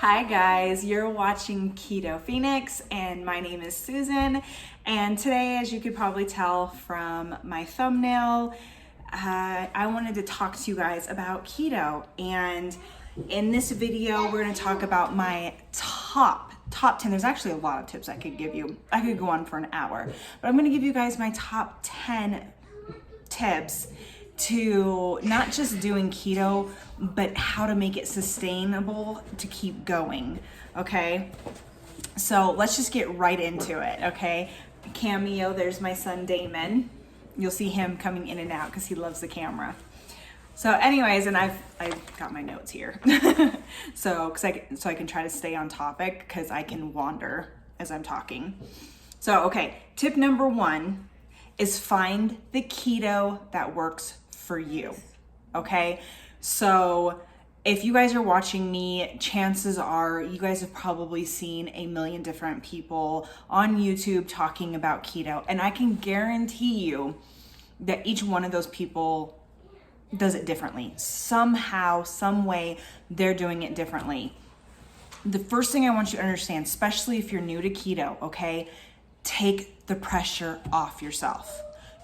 Hi guys, you're watching Keto Phoenix and my name is Susan, and today, as you could probably tell from my thumbnail, I wanted to talk to you guys about keto. And in this video we're going to talk about my top 10. There's actually a lot of tips I could give you. I could go on for an hour, but I'm going to give you guys my top 10 tips to not just doing keto, but how to make it sustainable to keep going, okay? So let's just get right into it, okay? Cameo, there's my son Damon. You'll see him coming in and out because he loves the camera. So anyways, and I've got my notes here. so I can try to stay on topic because I can wander as I'm talking. So, okay, tip number 1 is find the keto that works for you, okay? So if you guys are watching me, chances are you guys have probably seen a million different people on YouTube talking about keto, and I can guarantee you that each one of those people does it differently. Somehow, some way, they're doing it differently. The first thing I want you to understand, especially if you're new to keto, okay, take the pressure off yourself.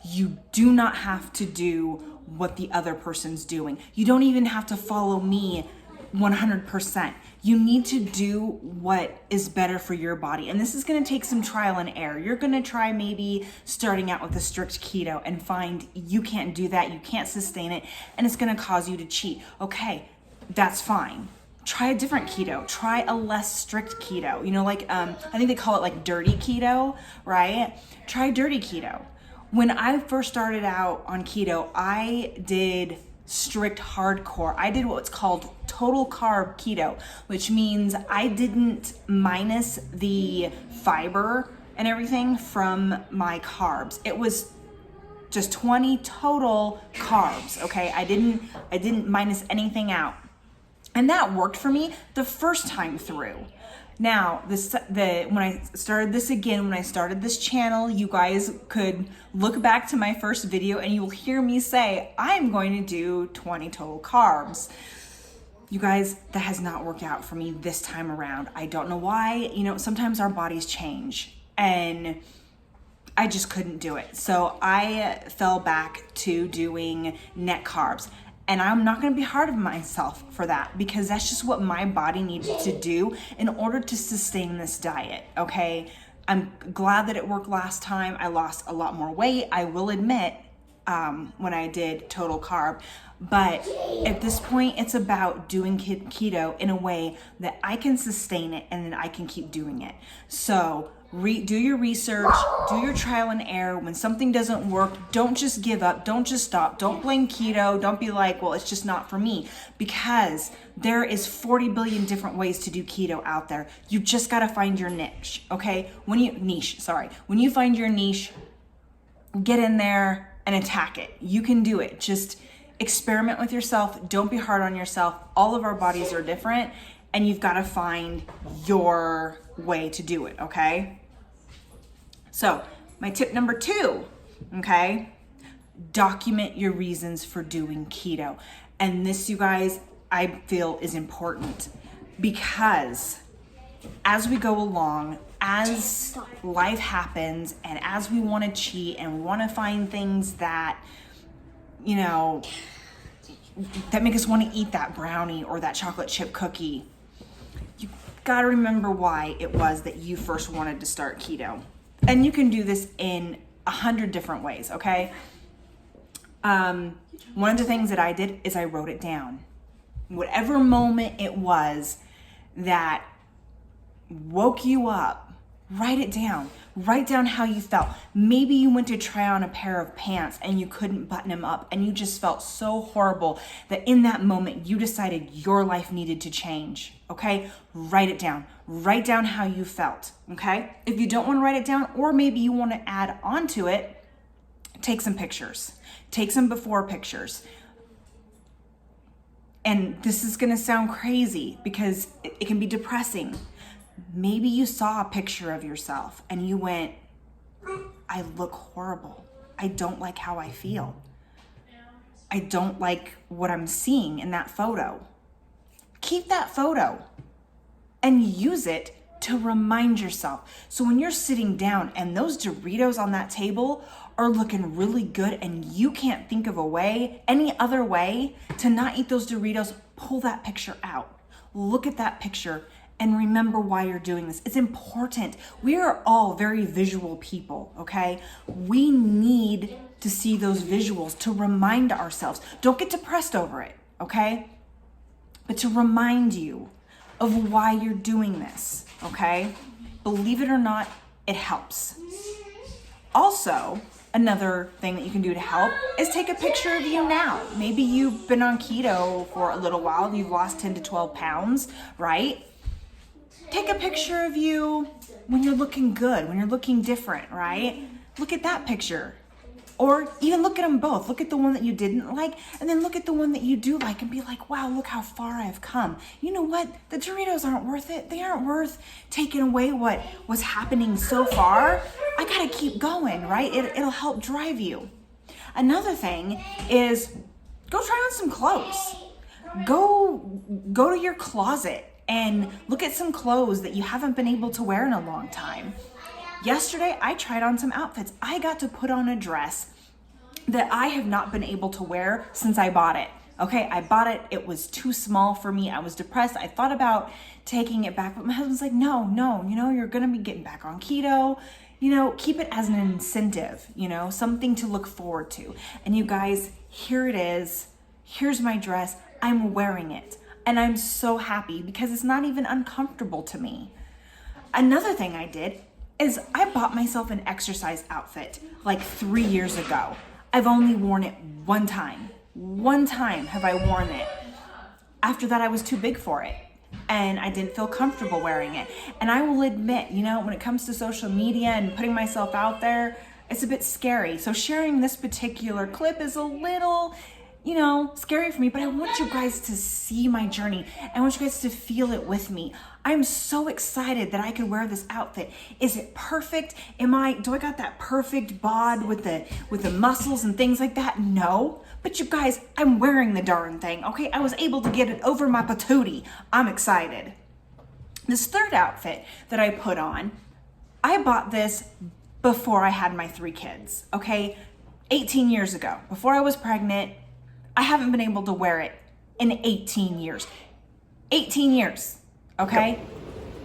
You do not have to do what the other person's doing. You don't even have to follow me 100%. You need to do what is better for your body. And this is going to take some trial and error. You're going to try maybe starting out with a strict keto and find you can't do that, you can't sustain it, and it's going to cause you to cheat. Okay, that's fine. Try a different keto. Try a less strict keto. You know, like I think they call it like dirty keto, right? Try dirty keto. When I first started out on keto, I did strict hardcore. I did what's called total carb keto, which means I didn't minus the fiber and everything from my carbs. It was just 20 total carbs, okay? I didn't minus anything out. And that worked for me the first time through. Now, when I started this channel, you guys could look back to my first video and you will hear me say, I'm going to do 20 total carbs. You guys, that has not worked out for me this time around. I don't know why. You know, sometimes our bodies change and I just couldn't do it. So I fell back to doing net carbs. And I'm not going to be hard on myself for that because that's just what my body needed to do in order to sustain this diet, okay? I'm glad that it worked last time. I lost a lot more weight, I will admit, when I did total carb. But at this point, it's about doing keto in a way that I can sustain it and then I can keep doing it. So do your research, do your trial and error. When something doesn't work, don't just give up, don't just stop, don't blame keto, don't be like, well, it's just not for me, because there is 40 billion different ways to do keto out there. You just gotta find your niche, okay? When you find your niche, get in there and attack it. You can do it. Just experiment with yourself, don't be hard on yourself. All of our bodies are different and you've gotta find your way to do it, okay? So my tip number 2, okay, document your reasons for doing keto. And this, you guys, I feel is important because as we go along, as life happens, and as we want to cheat and we want to find things that, you know, that make us want to eat that brownie or that chocolate chip cookie, you gotta remember why it was that you first wanted to start keto. And you can do this in 100 different ways, okay? One of the things that I did is I wrote it down. Whatever moment it was that woke you up, write it down. Write down how you felt. Maybe you went to try on a pair of pants and you couldn't button them up and you just felt so horrible that in that moment you decided your life needed to change, okay? Write it down. Write down how you felt, okay? If you don't want to write it down, or maybe you want to add on to it, take some pictures. Take some before pictures. And this is going to sound crazy because it can be depressing. Maybe you saw a picture of yourself and you went, I look horrible. I don't like how I feel. I don't like what I'm seeing in that photo. Keep that photo. and use it to remind yourself. So when you're sitting down and those Doritos on that table are looking really good and you can't think of any other way to not eat those Doritos, pull that picture out. Look at that picture and remember why you're doing this. It's important. We are all very visual people, okay? We need to see those visuals to remind ourselves. Don't get depressed over it, okay? But to remind you of why you're doing this, okay? Believe it or not, it helps. Also, another thing that you can do to help is take a picture of you now. Maybe you've been on keto for a little while, you've lost 10 to 12 pounds, right? Take a picture of you when you're looking good, when you're looking different, right? Look at that picture. Or even look at them both. Look at the one that you didn't like, and then look at the one that you do like and be like, wow, look how far I've come. You know what? The Doritos aren't worth it. They aren't worth taking away what was happening so far. I gotta keep going, right? It'll help drive you. Another thing is go try on some clothes. Go to your closet and look at some clothes that you haven't been able to wear in a long time. Yesterday, I tried on some outfits. I got to put on a dress that I have not been able to wear since I bought it. Okay, I bought it. It was too small for me. I was depressed. I thought about taking it back, but my husband's like, no, you're going to be getting back on keto. Keep it as an incentive, something to look forward to. And you guys, here it is. Here's my dress. I'm wearing it. And I'm so happy because it's not even uncomfortable to me. Another thing I did is I bought myself an exercise outfit like 3 years ago. I've only worn it one time. One time have I worn it. After that, I was too big for it and I didn't feel comfortable wearing it. And I will admit, when it comes to social media and putting myself out there, it's a bit scary. So sharing this particular clip is a little, scary for me, but I want you guys to see my journey. I want you guys to feel it with me. I'm so excited that I could wear this outfit. Is it perfect? Do I got that perfect bod with the muscles and things like that? No. But you guys, I'm wearing the darn thing, okay? I was able to get it over my patootie. I'm excited. This third outfit that I put on, I bought this before I had my 3 kids, okay? 18 years ago, before I was pregnant. I haven't been able to wear it in 18 years. 18 years, okay?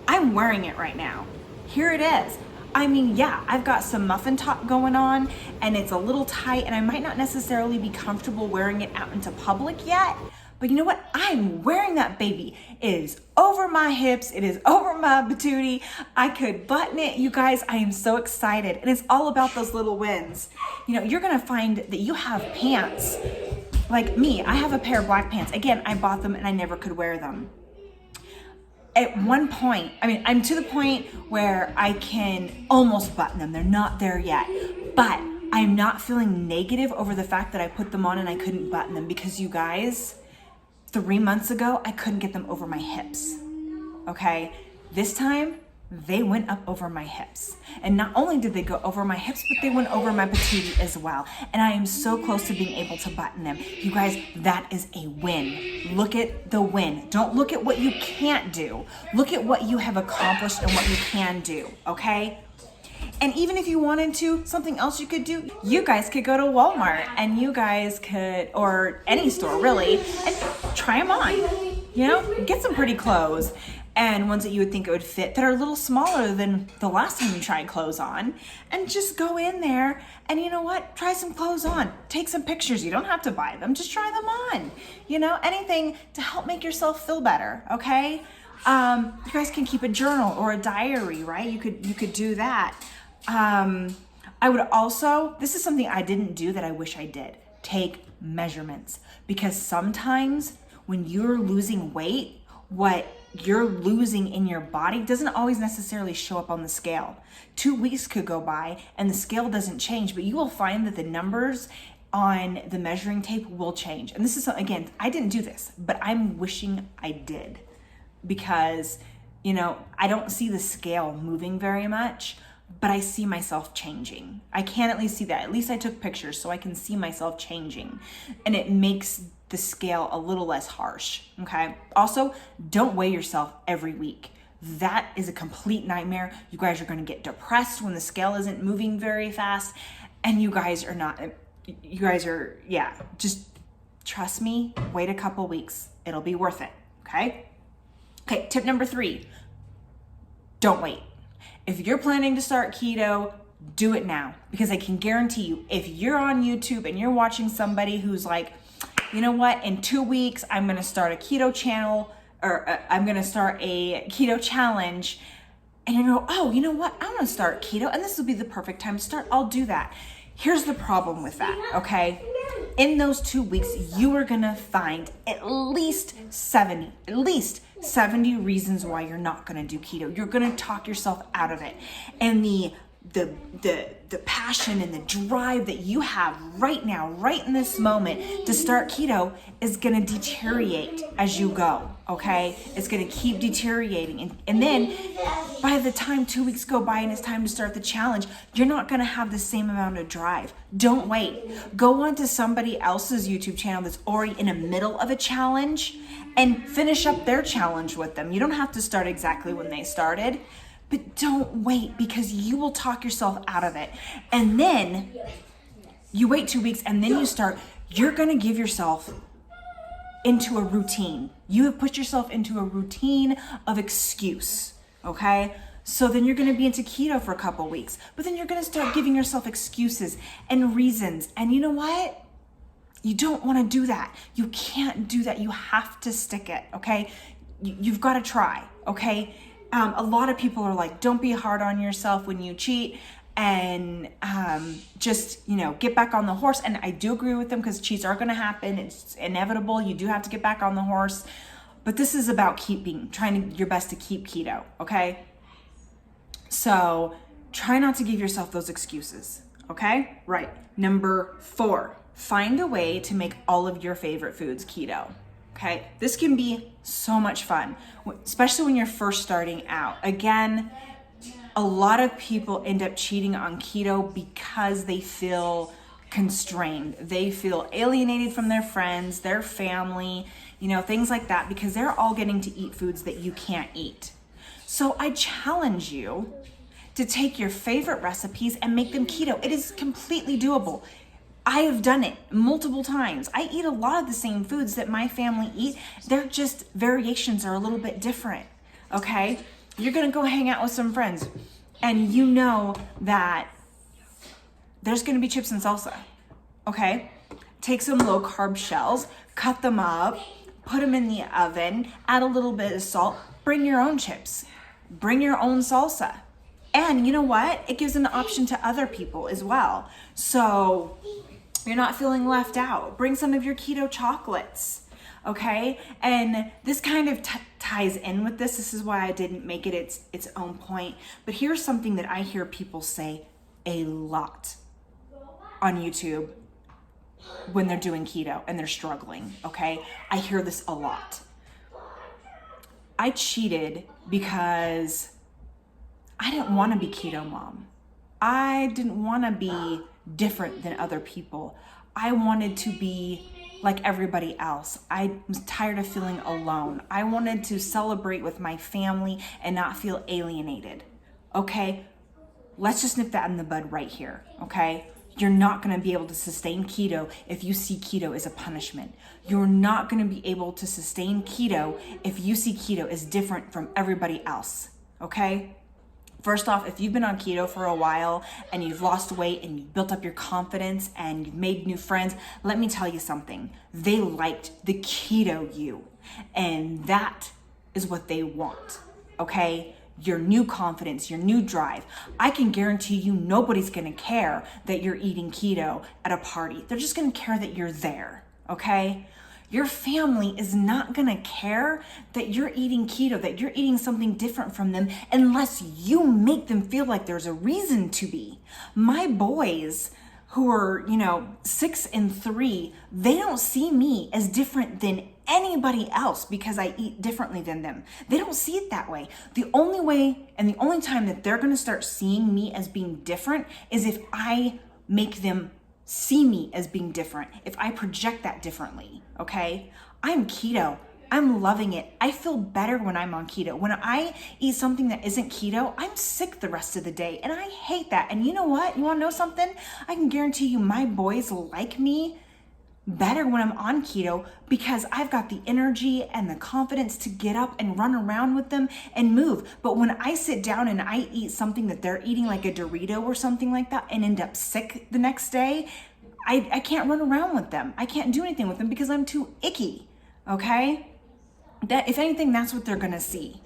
I'm wearing it right now. Here it is. I've got some muffin top going on and it's a little tight and I might not necessarily be comfortable wearing it out into public yet, but you know what? I'm wearing that baby. It is over my hips. It is over my patootie. I could button it. You guys, I am so excited. And it's all about those little wins. You're gonna find that you have pants like me. I have a pair of black pants. Again, I bought them and I never could wear them. At one point, I'm to the point where I can almost button them. They're not there yet, but I'm not feeling negative over the fact that I put them on and I couldn't button them because you guys, 3 months ago, I couldn't get them over my hips, okay? This time, they went up over my hips. And not only did they go over my hips, but they went over my patootie as well. And I am so close to being able to button them. You guys, that is a win. Look at the win. Don't look at what you can't do. Look at what you have accomplished and what you can do, okay? And even if you wanted to, something else you could do, you guys could go to Walmart and you guys could, or any store really, and try them on. Get some pretty clothes. And ones that you would think it would fit that are a little smaller than the last time you tried clothes on. And just go in there and try some clothes on. Take some pictures. You don't have to buy them. Just try them on. Anything to help make yourself feel better, okay? You guys can keep a journal or a diary, right? You could do that. I would also, this is something I didn't do that I wish I did. Take measurements. Because sometimes when you're losing weight, what you're losing in your body doesn't always necessarily show up on the scale. 2 weeks could go by and the scale doesn't change, but you will find that the numbers on the measuring tape will change. And this is, again, I didn't do this, but I'm wishing I did because, I don't see the scale moving very much, but I see myself changing. I can at least see that. At least I took pictures so I can see myself changing. And it makes the scale a little less harsh, okay? Also, don't weigh yourself every week. that is a complete nightmare. You guys are going to get depressed when the scale isn't moving very fast, and just trust me, wait a couple weeks. It'll be worth it, okay? Okay, tip number 3, don't wait. If you're planning to start keto, do it now, because I can guarantee you, if you're on YouTube and you're watching somebody who's like, you know what, in 2 weeks, I'm going to start a keto channel, or I'm going to start a keto challenge, and you go, oh, you know what, I want to start keto, and this will be the perfect time to start, I'll do that. Here's the problem with that, okay? In those 2 weeks, you are going to find at least 70 reasons why you're not going to do keto. You're going to talk yourself out of it. And the passion and the drive that you have right now, right in this moment to start keto is going to deteriorate as you go, okay? It's going to keep deteriorating. And then by the time 2 weeks go by and it's time to start the challenge, you're not going to have the same amount of drive. Don't wait. Go on to somebody else's YouTube channel that's already in the middle of a challenge and finish up their challenge with them. You don't have to start exactly when they started. But don't wait, because you will talk yourself out of it. And then you wait 2 weeks and then you start, you're going to give yourself into a routine. You have put yourself into a routine of excuse, okay? So then you're going to be into keto for a couple weeks, but then you're going to start giving yourself excuses and reasons. And you know what? You don't want to do that. You can't do that. You have to stick it, okay? You've got to try, okay? A lot of people are like, don't be hard on yourself when you cheat, and just, get back on the horse. And I do agree with them, because cheats are going to happen. It's inevitable. You do have to get back on the horse. But this is about trying your best to keep keto, okay? So try not to give yourself those excuses, okay? Right. Number 4, find a way to make all of your favorite foods keto. Okay, this can be so much fun, especially when you're first starting out. Again, a lot of people end up cheating on keto because they feel constrained. They feel alienated from their friends, their family, things like that, because they're all getting to eat foods that you can't eat. So I challenge you to take your favorite recipes and make them keto. It is completely doable. I have done it multiple times. I eat a lot of the same foods that my family eat. They're just variations are a little bit different, okay? You're gonna go hang out with some friends, and you know that there's gonna be chips and salsa, okay? Take some low carb shells, cut them up, put them in the oven, add a little bit of salt, bring your own chips, bring your own salsa. And you know what? It gives an option to other people as well. So you're not feeling left out. Bring some of your keto chocolates, okay? And this kind of ties in with this. This is why I didn't make it its own point. But here's something that I hear people say a lot on YouTube when they're doing keto and they're struggling, okay? I hear this a lot. I cheated because I didn't want to be keto mom. I didn't want to be different than other people. I wanted to be like everybody else. I was tired of feeling alone. I wanted to celebrate with my family and not feel alienated. Okay, let's just nip that in the bud right here, okay? You're not going to be able to sustain keto if you see keto as a punishment. You're not going to be able to sustain keto if you see keto as different from everybody else, okay? First off, if you've been on keto for a while and you've lost weight and you've built up your confidence and you've made new friends, let me tell you something. They liked the keto you, and that is what they want, okay? Your new confidence, your new drive. I can guarantee you nobody's gonna care that you're eating keto at a party. They're just gonna care that you're there, okay? Your family is not gonna care that you're eating keto, that you're eating something different from them, unless you make them feel like there's a reason to be. My boys who are, 6 and 3, they don't see me as different than anybody else because I eat differently than them. They don't see it that way. The only way and the only time that they're gonna start seeing me as being different is if I make them see me as being different, if I project that differently, okay? I'm keto I'm loving it. I feel better when I'm on keto. When I eat something that isn't keto, I'm sick the rest of the day. And I hate that. And you know what? You want to know something? I can guarantee you my boys like me better when I'm on keto because I've got the energy and the confidence to get up and run around with them and move. But when I sit down and I eat something that they're eating, like a Dorito or something like that, and end up sick the next day, I can't run around with them. I can't do anything with them because I'm too icky, okay? That, if anything, that's what they're gonna see.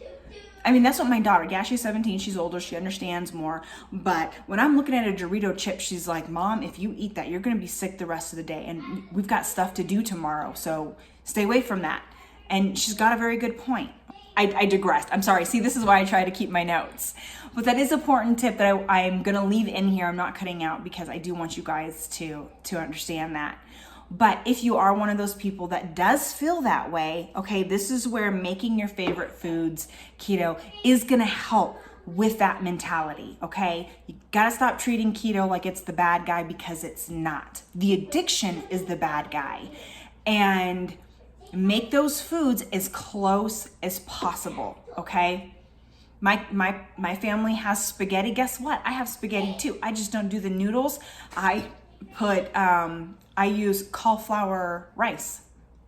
I mean, that's what my daughter, yeah, she's 17, she's older, she understands more. But when I'm looking at a Dorito chip, she's like, Mom, if you eat that, you're gonna be sick the rest of the day. And we've got stuff to do tomorrow, so stay away from that. And she's got a very good point. I digressed. I'm sorry. See, this is why I try to keep my notes. But that is an important tip that I'm going to leave in here. I'm not cutting out because I do want you guys to understand that. But if you are one of those people that does feel that way, okay, this is where making your favorite foods keto is going to help with that mentality, okay? You got to stop treating keto like it's the bad guy because it's not. The addiction is the bad guy. And make those foods as close as possible, okay? My family has spaghetti. Guess what? I have spaghetti too. I just don't do the noodles. I use cauliflower rice,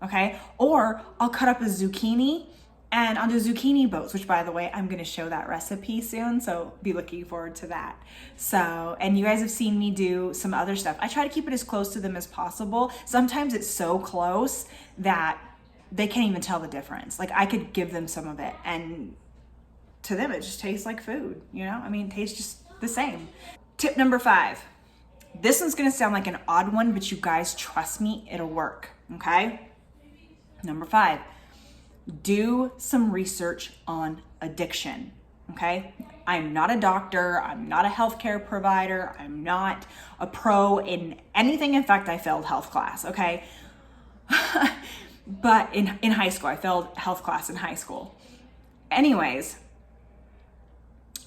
okay? Or I'll cut up a zucchini and I'll do zucchini boats, which by the way, I'm gonna show that recipe soon, so be looking forward to that. So, and you guys have seen me do some other stuff. I try to keep it as close to them as possible. Sometimes it's so close that they can't even tell the difference. Like I could give them some of it and to them it just tastes like food, you know? I mean, it tastes just the same. Tip number 5. This one's gonna sound like an odd one, but you guys trust me, it'll work, okay? Number 5, do some research on addiction, okay? I'm not a doctor, I'm not a healthcare provider, I'm not a pro in anything. In fact, I failed health class, okay? But in high school, I failed health class in high school. Anyways,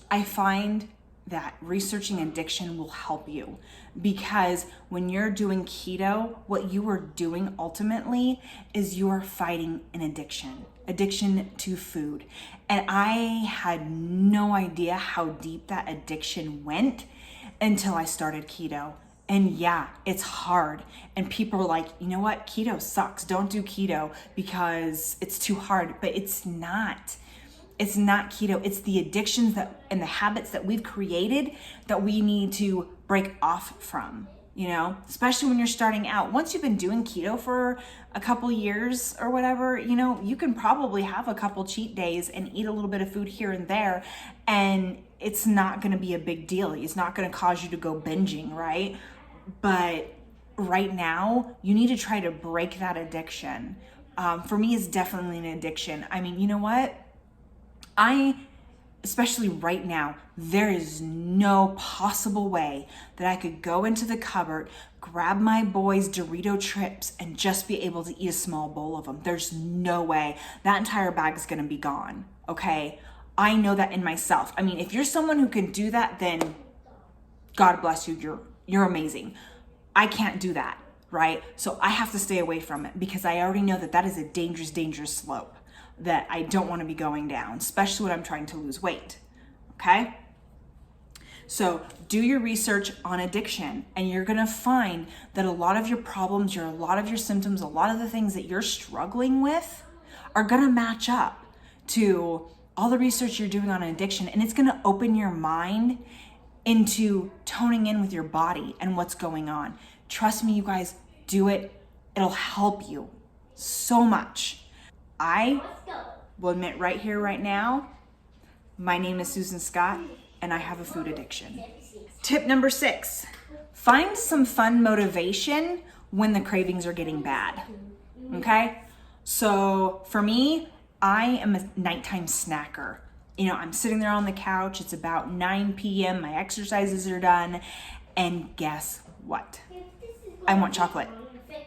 I find that researching addiction will help you because when you're doing keto, what you are doing ultimately is you are fighting an addiction to food. And I had no idea how deep that addiction went until I started keto. And yeah, it's hard. And people are like, you know what? Keto sucks. Don't do keto because it's too hard. But it's not. It's not keto. It's the addictions that and the habits that we've created that we need to break off from, you know, especially when you're starting out. Once you've been doing keto for a couple years or whatever, you know, you can probably have a couple cheat days and eat a little bit of food here and there. And it's not going to be a big deal. It's not going to cause you to go binging, right? But right now, you need to try to break that addiction. For me, it's definitely an addiction. I mean, you know what? Especially right now, there is no possible way that I could go into the cupboard, grab my boys' Dorito chips, and just be able to eat a small bowl of them. There's no way. That entire bag is going to be gone, okay? I know that in myself. I mean, if you're someone who can do that, then God bless you. You're amazing. I can't do that, right? So I have to stay away from it because I already know that is a dangerous, dangerous slope that I don't want to be going down, especially when I'm trying to lose weight, okay? So do your research on addiction and you're gonna find that a lot of your problems, a lot of your symptoms, a lot of the things that you're struggling with are gonna match up to all the research you're doing on addiction, and it's gonna open your mind into toning in with your body and what's going on. Trust me, you guys, do it. It'll help you so much. I will admit right here, right now, my name is Susan Scott and I have a food addiction. Tip number 6, find some fun motivation when the cravings are getting bad, okay? So for me, I am a nighttime snacker. You know, I'm sitting there on the couch, it's about 9 p.m., my exercises are done, and guess what? I want chocolate.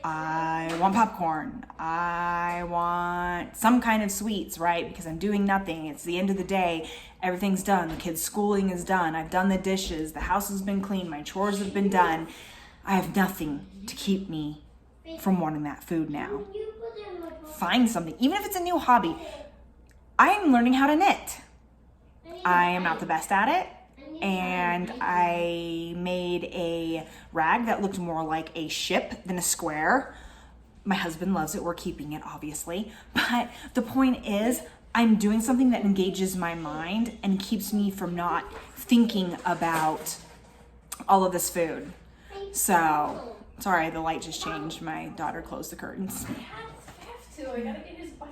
I want popcorn. I want some kind of sweets, right? Because I'm doing nothing. It's the end of the day. Everything's done. The kids' schooling is done. I've done the dishes. The house has been cleaned. My chores have been done. I have nothing to keep me from wanting that food now. find something, even if it's a new hobby. I'm learning how to knit. I am not the best at it. And I made a rag that looked more like a ship than a square. My husband loves it. We're keeping it, obviously. But the point is, I'm doing something that engages my mind and keeps me from not thinking about all of this food. So, sorry, the light just changed. My daughter closed the curtains. I gotta get his bike.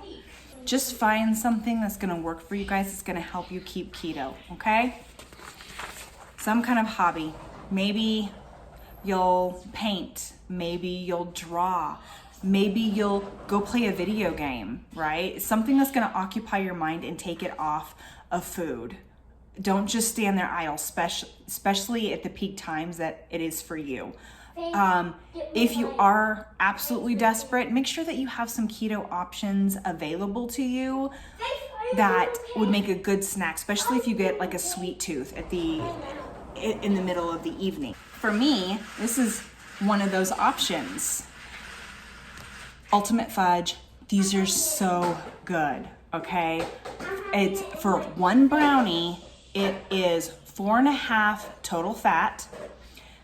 Just find something that's gonna work for you guys. It's gonna help you keep keto, okay? Some kind of hobby. Maybe you'll paint. Maybe you'll draw. Maybe you'll go play a video game, right? Something that's gonna occupy your mind and take it off of food. Don't just stand there idle, especially at the peak times that it is for you. If you are absolutely desperate, make sure that you have some keto options available to you that would make a good snack, especially if you get like a sweet tooth in the middle of the evening. For me, this is one of those options. Ultimate Fudge. These are so good, okay? It's for one brownie, it is 4.5 total fat,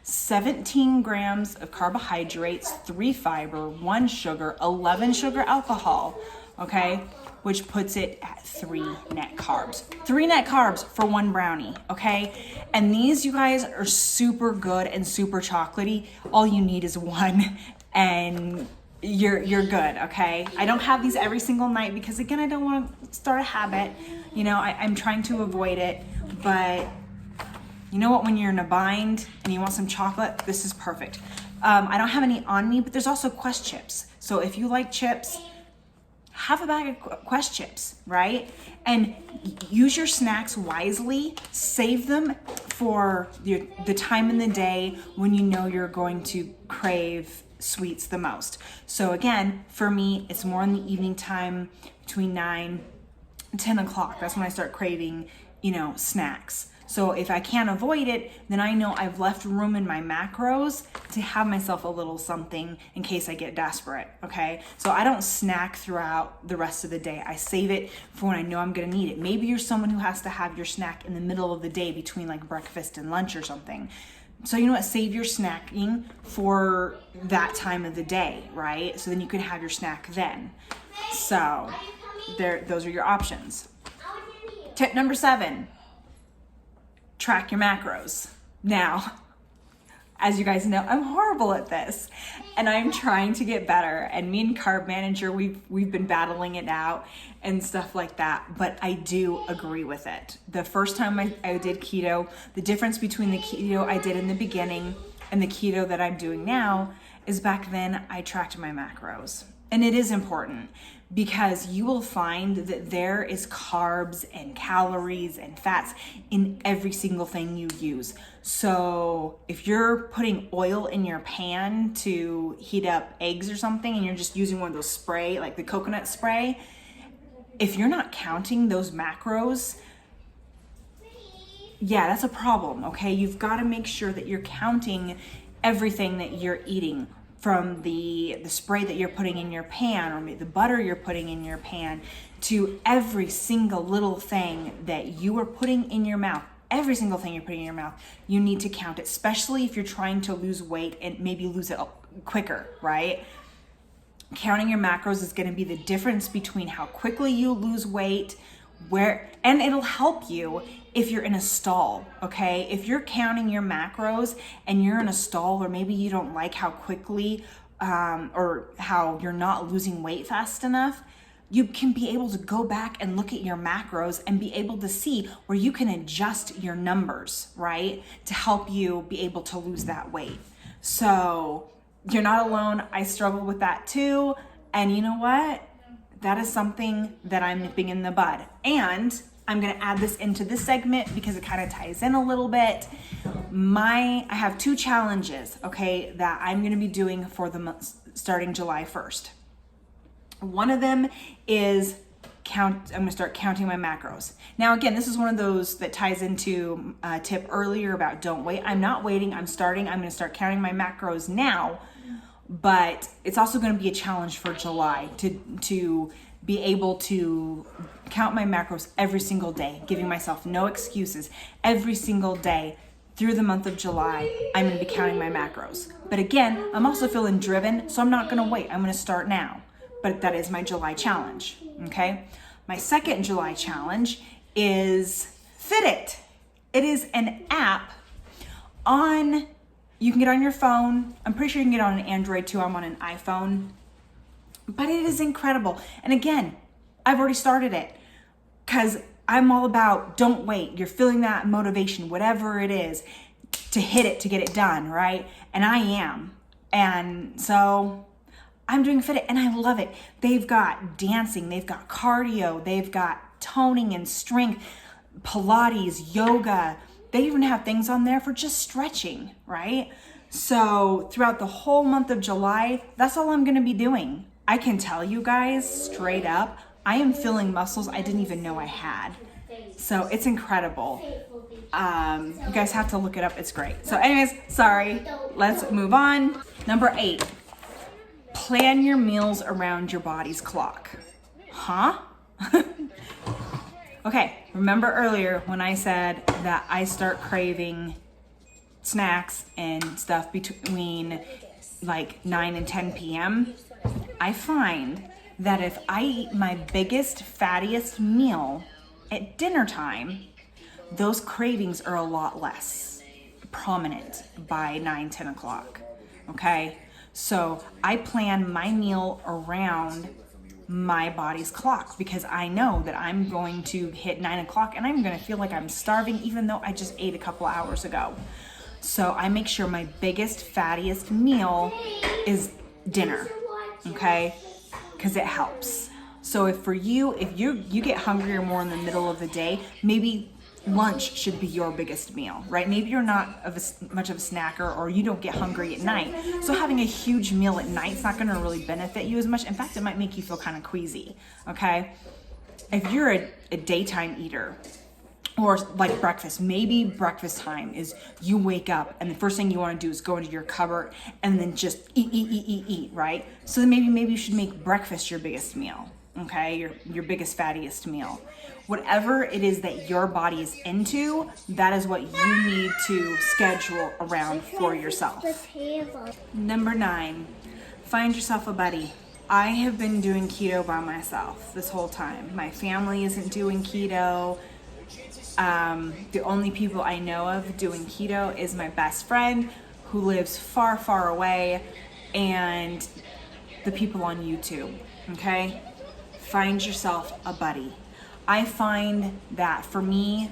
17 grams of carbohydrates, 3 fiber, 1 sugar, 11 sugar alcohol, okay? Which puts it at 3 net carbs. 3 net carbs for one brownie, okay? And these, you guys, are super good and super chocolatey. All you need is one and you're good, okay? I don't have these every single night because, again, I don't want to start a habit. You know, I'm trying to avoid it, but you know what, when you're in a bind and you want some chocolate, this is perfect. I don't have any on me, but there's also Quest chips. So if you like chips, have a bag of Quest chips, right? And use your snacks wisely. Save them for the time in the day when you know you're going to crave sweets the most. So again, for me, it's more in the evening time between 9 and 10 o'clock. That's when I start craving, snacks. So if I can't avoid it, then I know I've left room in my macros to have myself a little something in case I get desperate, okay? So I don't snack throughout the rest of the day. I save it for when I know I'm gonna need it. Maybe you're someone who has to have your snack in the middle of the day between like breakfast and lunch or something. So you know what, save your snacking for that time of the day, right? So then you can have your snack then. So those are your options. Tip number 7. Track your macros. Now, as you guys know, I'm horrible at this and I'm trying to get better. And me and Carb Manager, we've been battling it out and stuff like that, but I do agree with it. The first time I did keto, the difference between the keto I did in the beginning and the keto that I'm doing now is back then I tracked my macros. And it is important because you will find that there is carbs and calories and fats in every single thing you use. So if you're putting oil in your pan to heat up eggs or something and you're just using one of those spray, like the coconut spray, if you're not counting those macros, yeah, that's a problem, okay? You've got to make sure that you're counting everything that you're eating, from the spray that you're putting in your pan or the butter you're putting in your pan to every single little thing that you are putting in your mouth. Every single thing you're putting in your mouth, you need to count it, especially if you're trying to lose weight and maybe lose it quicker, right? Counting your macros is going to be the difference between how quickly you lose weight, and it'll help you if you're in a stall, okay? If you're counting your macros and you're in a stall, or maybe you don't like how quickly or how you're not losing weight fast enough, you can be able to go back and look at your macros and be able to see where you can adjust your numbers, right? To help you be able to lose that weight. So you're not alone. I struggle with that too. And you know what? That is something that I'm nipping in the bud. And I'm gonna add this into this segment because it kind of ties in a little bit. I have 2 challenges, okay, that I'm gonna be doing for the month starting July 1st. One of them is I'm gonna start counting my macros. Now again, this is one of those that ties into a tip earlier about don't wait. I'm not waiting, I'm gonna start counting my macros now. but it's also going to be a challenge for July to be able to count my macros every single day, giving myself no excuses. Every single day through the month of July, I'm going to be counting my macros. But again, I'm also feeling driven, so I'm not going to wait. I'm going to start now. But that is my July challenge, okay? My second July challenge is Fit. It is an app you can get on your phone. I'm pretty sure you can get on an Android too. I'm on an iPhone. But it is incredible. And again, I've already started it because I'm all about don't wait. You're feeling that motivation, whatever it is, to hit it, to get it done, right? And I am. And so I'm doing Fit and I love it. They've got dancing, they've got cardio, they've got toning and strength, Pilates, yoga. They even have things on there for just stretching, right? So throughout the whole month of July, that's all I'm gonna be doing. I can tell you guys straight up, I am feeling muscles I didn't even know I had. So it's incredible. You guys have to look it up, it's great. So anyways, sorry, let's move on. Number 8, plan your meals around your body's clock. Huh? Okay, remember earlier when I said that I start craving snacks and stuff between like 9 and 10 p.m.? I find that if I eat my biggest, fattiest meal at dinner time, those cravings are a lot less prominent by 9, 10 o'clock, okay? So I plan my meal around my body's clock because I know that I'm going to hit 9 o'clock and I'm gonna feel like I'm starving even though I just ate a couple hours ago. So I make sure my biggest, fattiest meal is dinner, okay? Because it helps. So if you get hungrier more in the middle of the day, maybe lunch should be your biggest meal, right? Maybe you're not much of a snacker or you don't get hungry at night. So having a huge meal at night is not gonna really benefit you as much. In fact, it might make you feel kind of queasy, okay? If you're a daytime eater or like breakfast, maybe breakfast time is you wake up and the first thing you wanna do is go into your cupboard and then just eat, right? So then maybe you should make breakfast your biggest meal, okay? Your biggest, fattiest meal. Whatever it is that your body is into, that is what you need to schedule around for yourself. Number 9, find yourself a buddy. I have been doing keto by myself this whole time. My family isn't doing keto. The only people I know of doing keto is my best friend who lives far, far away and the people on YouTube, okay? Find yourself a buddy. I find that for me,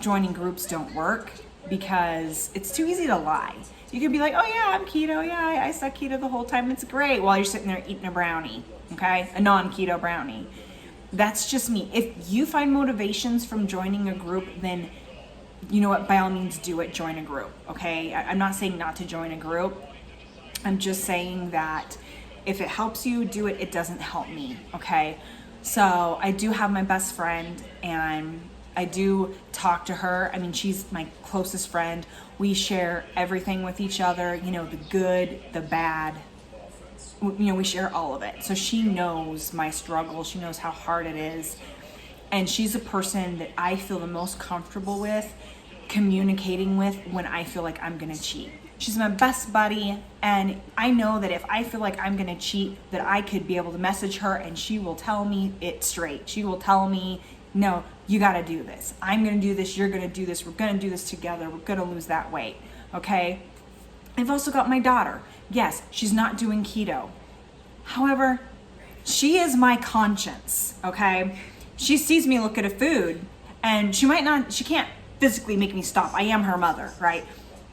joining groups don't work because it's too easy to lie. You could be like, oh yeah, I'm keto, yeah, I stuck keto the whole time, it's great, while you're sitting there eating a brownie, okay? A non-keto brownie. That's just me. If you find motivations from joining a group, then you know what, by all means do it, join a group, okay? I'm not saying not to join a group. I'm just saying that if it helps you do it, it doesn't help me, okay? So I do have my best friend and I do talk to her. I mean, she's my closest friend. We share everything with each other, you know, the good, the bad, you know, we share all of it. So she knows my struggle. She knows how hard it is. And she's a person that I feel the most comfortable with communicating with when I feel like I'm gonna cheat. She's my best buddy, and I know that if I feel like I'm gonna cheat, that I could be able to message her and she will tell me it straight. She will tell me, no, you gotta do this. I'm gonna do this, you're gonna do this, we're gonna do this together, we're gonna lose that weight, okay? I've also got my daughter. Yes, she's not doing keto. However, she is my conscience, okay? She sees me look at a food and she can't physically make me stop. I am her mother, right?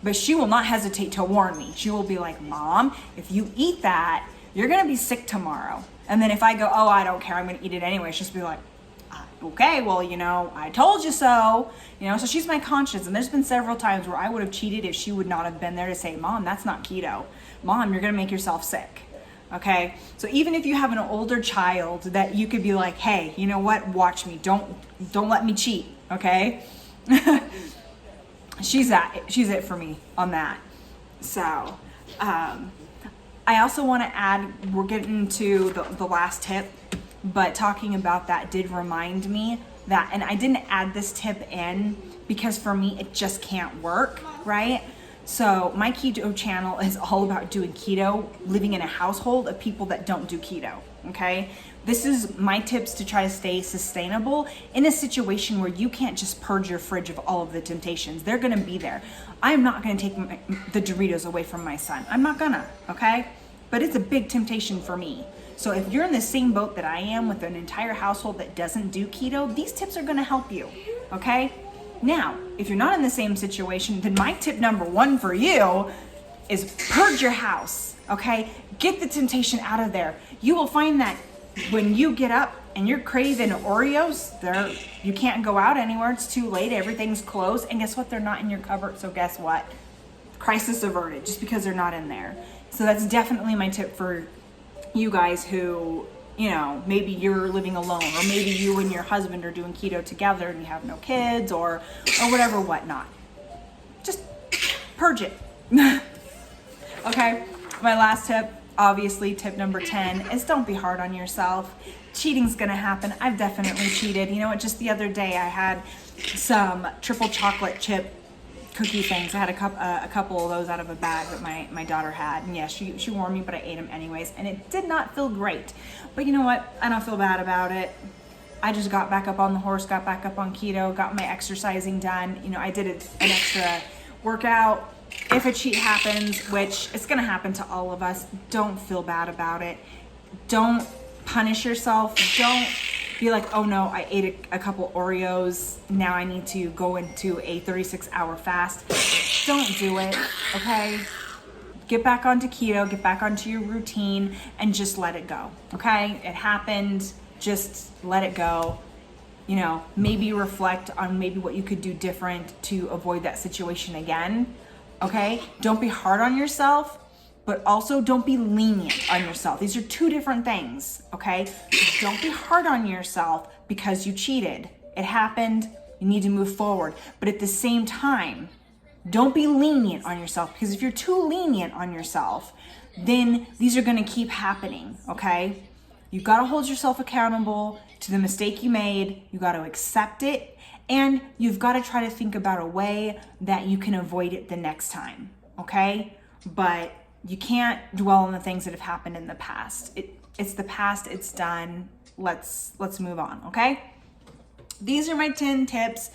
But she will not hesitate to warn me. She will be like, Mom, if you eat that, you're gonna be sick tomorrow. And then if I go, oh, I don't care, I'm gonna eat it anyway, she'll just be like, okay, well, you know, I told you so. You know, so she's my conscience. And there's been several times where I would have cheated if she would not have been there to say, Mom, that's not keto. Mom, you're gonna make yourself sick. Okay? So even if you have an older child that you could be like, hey, you know what, watch me, don't let me cheat, okay? She's it for me on that. So I also want to add, we're getting to the last tip, but talking about that did remind me that, and I didn't add this tip in because for me, it just can't work, right? So my keto channel is all about doing keto, living in a household of people that don't do keto, okay? This is my tips to try to stay sustainable in a situation where you can't just purge your fridge of all of the temptations. They're gonna be there. I'm not gonna take the Doritos away from my son. I'm not gonna, okay? But it's a big temptation for me. So if you're in the same boat that I am with an entire household that doesn't do keto, these tips are gonna help you, okay? Now, if you're not in the same situation, then my tip number one for you is purge your house, okay? Get the temptation out of there. You will find that when you get up and you're craving Oreos, you can't go out anywhere. It's too late. Everything's closed. And guess what? They're not in your cupboard. So guess what? Crisis averted just because they're not in there. So that's definitely my tip for you guys who, you know, maybe you're living alone, or maybe you and your husband are doing keto together and you have no kids or whatever, whatnot. Just purge it. Okay, my last tip, obviously tip number 10, is don't be hard on yourself. Cheating's gonna happen. I've definitely cheated. You know what, just the other day I had some triple chocolate chip cookie things. I had a couple of those out of a bag that my daughter had, and yeah, she warned me, but I ate them anyways, and it did not feel great. But you know what? I don't feel bad about it. I just got back up on the horse, got back up on keto, got my exercising done. You know, I did an extra workout. If a cheat happens, which it's gonna happen to all of us, don't feel bad about it. Don't punish yourself. Don't be like, oh no, I ate a couple Oreos, now I need to go into a 36-hour fast. Don't do it, okay? Get back onto keto, get back onto your routine, and just let it go, okay? It happened, just let it go. You know, maybe reflect on maybe what you could do different to avoid that situation again, okay? Don't be hard on yourself, but also don't be lenient on yourself. These are two different things, okay? Don't be hard on yourself because you cheated. It happened, you need to move forward. But at the same time, don't be lenient on yourself, because if you're too lenient on yourself, then these are gonna keep happening, okay? You gotta hold yourself accountable to the mistake you made, you gotta accept it, and you've gotta try to think about a way that you can avoid it the next time, okay? But you can't dwell on the things that have happened in the past. It's the past, it's done. Let's move on, okay? These are my 10 tips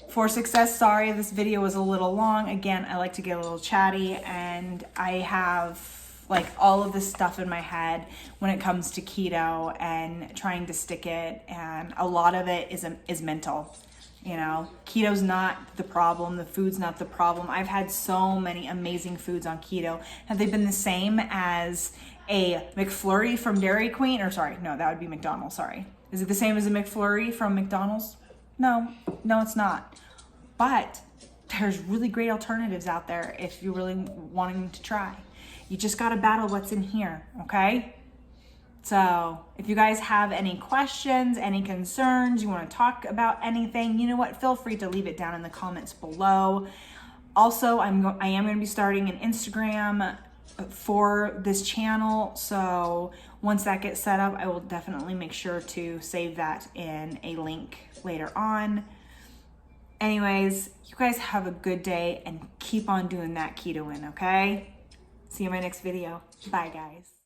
for success. Sorry, this video was a little long. Again, I like to get a little chatty, and I have like all of this stuff in my head when it comes to keto and trying to stick it, and a lot of it is mental. You know, keto's not the problem. The food's not the problem. I've had so many amazing foods on keto. Have they been the same as a McFlurry from Dairy Queen? Or sorry, no, that would be McDonald's, sorry. Is it the same as a McFlurry from McDonald's? No, it's not. But there's really great alternatives out there if you're really wanting to try. You just gotta battle what's in here, okay? So if you guys have any questions, any concerns, you want to talk about anything, you know what, feel free to leave it down in the comments below. Also, I am going to be starting an Instagram for this channel, so once that gets set up, I will definitely make sure to save that in a link later on. Anyways, you guys have a good day and keep on doing that keto in, okay? See you in my next video. Bye, guys.